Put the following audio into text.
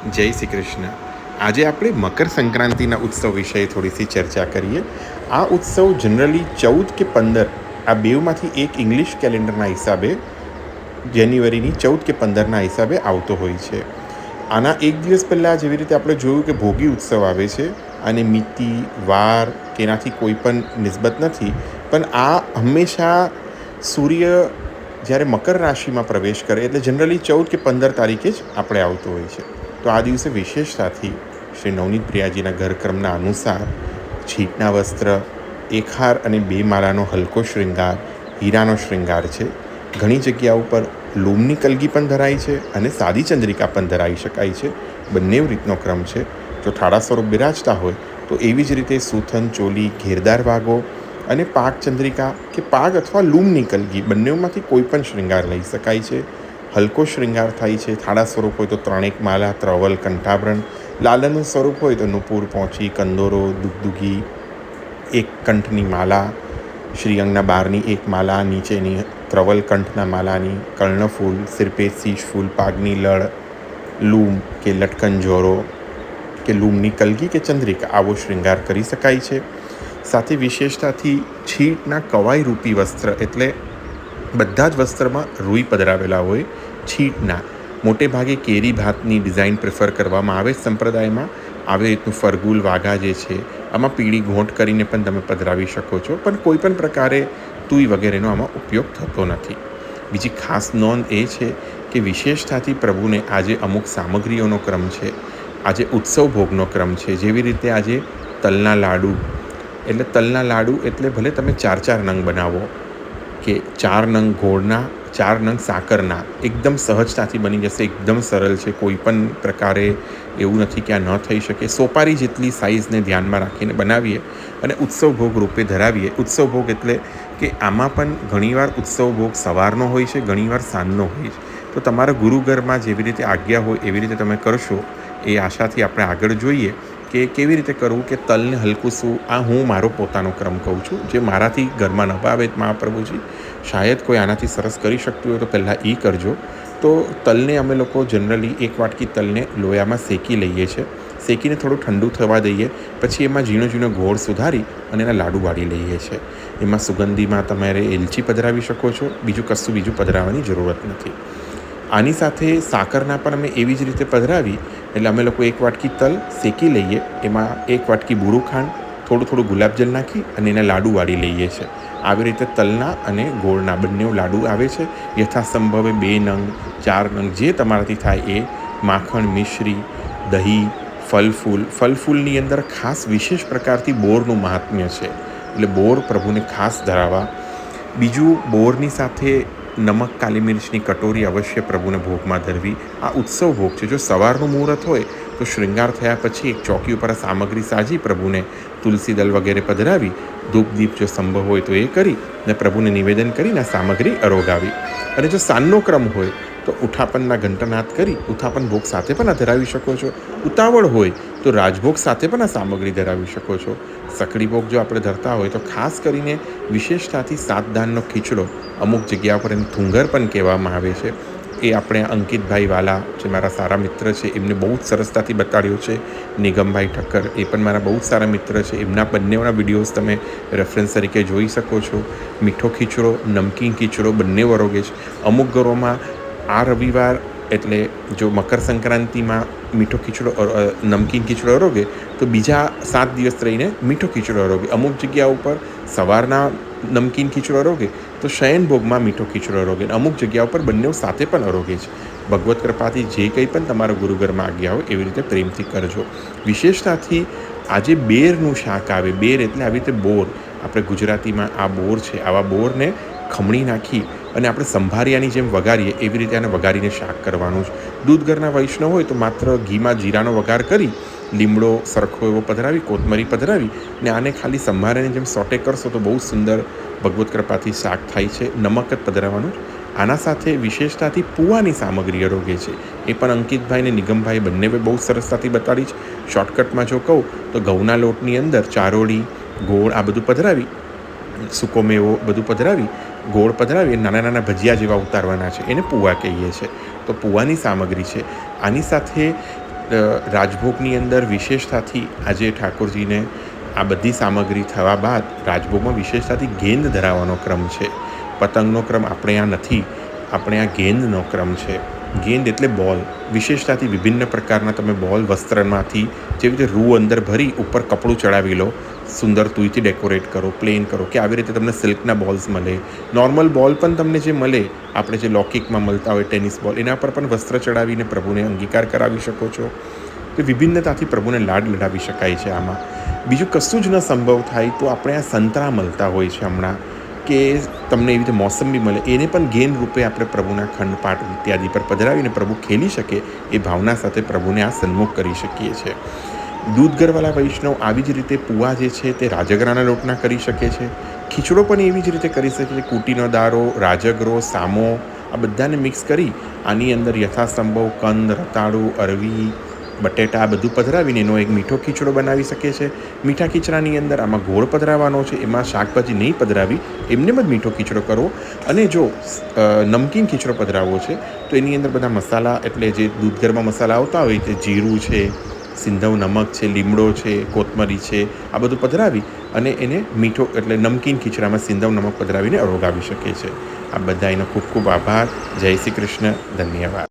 જય શ્રી કૃષ્ણ. આજે આપણે મકર સંક્રાંતિના ઉત્સવ વિશે થોડીસી ચર્ચા કરીએ. આ ઉત્સવ જનરલી 14 કે 15 આ બેવમાંથી એક ઇંગ્લિશ કેલેન્ડરના હિસાબે જાન્યુઆરીની 14 કે 15ના હિસાબે આવતો હોય છે. આના એક દિવસ પહેલાં જેવી રીતે આપણે જોયું કે ભોગી ઉત્સવ આવે છે અને મિતિ વાર કે એનાથી કોઈ પણ નિસ્બત નથી, પણ આ હંમેશા સૂર્ય જ્યારે મકર રાશિમાં પ્રવેશ કરે એટલે જનરલી 14 કે 15 તારીખે જ આપણે આવતો હોય છે. તો આ દિવસે વિશેષતાથી શ્રી નવનીત પ્રિયાજીના ઘરક્રમના અનુસાર છીટના વસ્ત્ર, એક હાર અને 2 માળાનો હલકો શૃંગાર, હીરાનો શૃંગાર છે. ઘણી જગ્યા ઉપર લૂમની કલગી પણ ધરાય છે અને સાદી ચંદ્રિકા પણ ધરાવી શકાય છે. બંને રીતનો ક્રમ છે. જો ઠાડા સ્વરૂપ બિરાજતા હોય તો એવી જ રીતે સૂથન, ચોલી, ઘેરદાર વાગો અને પાક ચંદ્રિકા કે પાક અથવા લૂમની કલગી બંનેમાંથી કોઈ પણ શૃંગાર લઈ શકાય છે. હલકો શૃંગાર થાય છે. થાળા સ્વરૂપ હોય તો 3 માળા, ત્રવલ, કંઠાભરણ. લાલનનું સ્વરૂપ હોય તો નુપુર, પોંચી, કંદોરો, દુગદુગી, એક કંઠની માલા, શ્રીઅંગના 12ની 1 માલા, નીચેની ત્રવલ કંઠના માલાની, કર્ણફૂલ, સિરપે શીશ ફૂલ, પાગની લળ, લૂમ કે લટકન જોરો કે લૂમની કલગી કે ચંદ્રિકા આવો શૃંગાર કરી શકાય છે. સાથે વિશેષતાથી છીટના કવાઈ રૂપી વસ્ત્ર એટલે બધા જ વસ્ત્રમાં રૂઈ પધરાવેલા હોય. છીટના મોટે ભાગે કેરી ભાતની ડિઝાઇન પ્રિફર કરવામાં આવે સંપ્રદાયમાં. આવી રીતનું ફરગુલ વાઘા જે છે આમાં પીળી ગોંઠ કરીને પણ તમે પધરાવી શકો છો, પણ કોઈ પણ પ્રકારે તુઈ વગેરેનો આમાં ઉપયોગ થતો નથી. બીજી ખાસ નોંધ એ છે કે વિશેષતાથી પ્રભુને આજે અમુક સામગ્રીઓનો ક્રમ છે. આજે ઉત્સવ ભોગનો ક્રમ છે. જેવી રીતે આજે તલના લાડુ એટલે ભલે તમે 4 નંગ બનાવો કે 4 નંગ ગોળના, 4 નંગ સાકરના, એકદમ સહજતાથી બની જશે. એકદમ સરળ છે. કોઈ પણ પ્રકારે એવું નથી કે આ ન થઈ શકે. સોપારી જેટલી સાઇઝને ધ્યાનમાં રાખીને બનાવીએ અને ઉત્સવ ભોગ રૂપે ધરાવીએ. ઉત્સવ ભોગ એટલે કે આમાં પણ ઘણીવાર ઉત્સવ ભોગ સવારનો હોય છે, ઘણીવાર સાંજનો હોય છે. તો તમારા ગુરુઘરમાં જેવી રીતે આજ્ઞા હોય એવી રીતે તમે કરશો એ આશાથી આપણે આગળ જોઈએ કે કેવી રીતે કરવું. કે તલને હલકું શું, આ હું મારો પોતાનો ક્રમ કહું છું, જે મારાથી ઘરમાં ન ભાવે મહાપ્રભુજી, શાયદ કોઈ આનાથી સરસ કરી શકતું હોય તો પહેલાં એ કરજો. તો તલને અમે લોકો જનરલી 1 વાટકી તલને લોયામાં શેકી લઈએ છીએ. શેકીને થોડું ઠંડુ થવા દઈએ. પછી એમાં ઝીણો ઝીણો ગોળ સુધારી અને એના લાડુ વાળી લઈએ છીએ. એમાં સુગંધીમાં તમારે એલચી પધરાવી શકો છો. બીજું પધરાવવાની જરૂરત નથી. આની સાથે સાકરના પણ અમે એવી જ રીતે પધરાવી. એટલે અમે લોકો 1 વાટકી તલ શેકી લઈએ, એમાં 1 વાટકી બુરું ખાંડ, થોડું ગુલાબજલ નાખી અને એના લાડુ વાળી લઈએ છીએ. આવી રીતે તલના અને ગોળના બંને લાડુ આવે છે. યથાસંભવે 2 નંગ, 4 નંગ જે તમારાથી થાય એ. માખણ, મિશ્રી, દહીં, ફલફૂલની અંદર ખાસ વિશેષ પ્રકારથી બોરનું મહાત્મ્ય છે, એટલે બોર પ્રભુને ખાસ ધરાવવા. બીજું, બોરની સાથે નમક કાલી મિર્ચની કટોરી અવશ્ય પ્રભુને ભોગમાં ધરવી. આ ઉત્સવ ભોગ છે. જો સવારનું મુહૂર્ત હોય તો શૃંગાર થયા પછી એક ચોકી ઉપર આ સામગ્રી સાજી પ્રભુને તુલસી દલ વગેરે પધરાવી, ધૂપ દીપ જો સંભવ હોય તો એ કરી ને પ્રભુને નિવેદન કરીને આ સામગ્રી અરોગાવી. અને જો સાંજનો ક્રમ હોય તો ઉઠાપનના ઘંટનાદ કરી ઉઠાપન ભોગ સાથે પણ આ ધરાવી શકો છો. ઉતાવળ હોય તો રાજભોગ સાથે પણ આ સામગ્રી ધરાવી શકો છો. સકડી ભોગ જો આપણે ધરતા હોય તો ખાસ કરીને વિશેષતાથી 7 દાનનો ખીચડો, અમુક જગ્યા પર એને થુંગર પણ કહેવામાં આવે છે, એ આપણે અંકિતભાઈ વાલા જે મારા સારા મિત્ર છે એમને બહુ જ સરસતાથી બતાડ્યો છે. નિગમભાઈ ઠક્કર એ પણ મારા બહુ જ સારા મિત્ર છે. એમના બંનેના વિડીયોઝ તમે રેફરન્સ તરીકે જોઈ શકો છો. મીઠો ખીચડો, નમકીન ખીચડો બંને વરોગે છે. અમુક ઘરોમાં આ રવિવાર એટલે જો મકર સંક્રાંતિમાં મીઠો ખીચડો, નમકીન ખીચડો અરોગે તો બીજા 7 દિવસ રહીને મીઠો ખીચડો અરોગે. અમુક જગ્યા ઉપર સવારના નમકીન ખીચડો અરોગે તો શયન ભોગમાં મીઠો ખીચડો અરોગે. અમુક જગ્યા ઉપર બંને સાથે પણ અરોગે છે. ભગવત કૃપાથી જે કંઈ પણ તમારા ગુરુઘરમાં આજ્ઞા હોય એવી રીતે પ્રેમથી કરજો. વિશેષતાથી આજે બેરનું શાક આવે. બેર એટલે આવી રીતે બોર, આપણે ગુજરાતીમાં આ બોર છે, આવા બોરને ખમણી નાખી અને આપણે સંભારિયાની જેમ વઘારીએ એવી રીતે આને વઘારીને શાક કરવાનું છે. દૂધઘરના વૈષ્ણવ હોય તો માત્ર ઘીમાં જીરાનો વઘાર કરી, લીમડો સરખો એવો પધરાવી, કોથમરી પધરાવી ને આને ખાલી સંભારાની જેમ સોટે કરશો તો બહુ સુંદર ભગવત કૃપાથી શાક થાય છે. નમક જ પધરાવવાનું. આના સાથે વિશેષતાથી પૂવાની સામગ્રી અરોગે છે. એ પણ અંકિતભાઈ ને નિગમભાઈ બંને બહુ સરસતાથી બતાડી છે. શોર્ટકટમાં જો કહું તો ઘઉંના લોટની અંદર ચારોળી, ગોળ આ બધું પધરાવી, સૂકો મેવો બધું પધરાવી, ગોળ પધરાવી નાના નાના ભજીયા જેવા ઉતારવાના છે. એને પૂવા કહીએ છીએ. તો પૂવાની સામગ્રી છે. આની સાથે રાજભોગની અંદર વિશેષતાથી આજે ઠાકોરજીને આ બધી સામગ્રી થવા બાદ રાજભોગમાં વિશેષતાથી ગેંદ ધરાવવાનો ક્રમ છે. પતંગનો ક્રમ આપણે આ નથી, આપણે આ ગેંદનો ક્રમ છે. ગેંદ એટલે બોલ. વિશેષતાથી વિભિન્ન પ્રકારના તમે બોલ વસ્ત્રમાંથી જેવી રીતે રૂ અંદર ભરી ઉપર કપડું ચડાવી લો, સુંદર તુંઈથી ડેકોરેટ કરો, પ્લેન કરો, કે આવી રીતે તમને સિલ્કના બોલ્સ મળે. નોર્મલ બોલ પણ તમને જે મળે, આપણે જે લૌકિકમાં મળતા હોય ટેનિસ બોલ, એના પર પણ વસ્ત્ર ચડાવીને પ્રભુને અંગીકાર કરાવી શકો છો. તો વિભિન્નતાથી પ્રભુને લાડ લડાવી શકાય છે. આમાં બીજું કશું જ ન સંભવ થાય તો આપણે આ સંતરા મળતા હોય છે હમણાં, કે તમને એવી રીતે મોસંબી મળે, એને પણ ગેંદ રૂપે આપણે પ્રભુના ખંડપાટ ઇત્યાદિ પર પધરાવીને પ્રભુ ખેલી શકે એ ભાવના સાથે પ્રભુને આ સન્મુખ કરી શકીએ છીએ. દૂધગરવાળા વૈષ્ણવ આવી જ રીતે પુવા જે છે તે રાજગરાના લોટના કરી શકે છે. ખીચડો પણ એવી જ રીતે કરી શકે છે. કૂટીનો દારો, રાજગરો, સામો આ બધાને મિક્સ કરી આની અંદર યથાસંભવ કંદ, રતાળુ, અરવી, બટેટા આ બધું પધરાવીને એનો એક મીઠો ખીચડો બનાવી શકીએ છીએ. મીઠા ખીચડાની અંદર આમાં ગોળ પધરાવવાનો છે, એમાં શાકભાજી નહીં પધરાવી, એમને જ મીઠો ખીચડો કરવો. અને જો નમકીન ખીચડો પધરાવવો છે તો એની અંદર બધા મસાલા, એટલે જે દૂધગરમાં મસાલા આવતા હોય તે જીરું છે, સિંધવ નમક છે, લીમડો છે, કોથમરી છે, આ બધું પધરાવી અને એને મીઠો એટલે નમકીન ખીચડામાં સિંધવ નમક પધરાવીને અળગાવી શકીએ છીએ. આ બધા એનો ખૂબ ખૂબ આભાર. જય શ્રી કૃષ્ણ. ધન્યવાદ.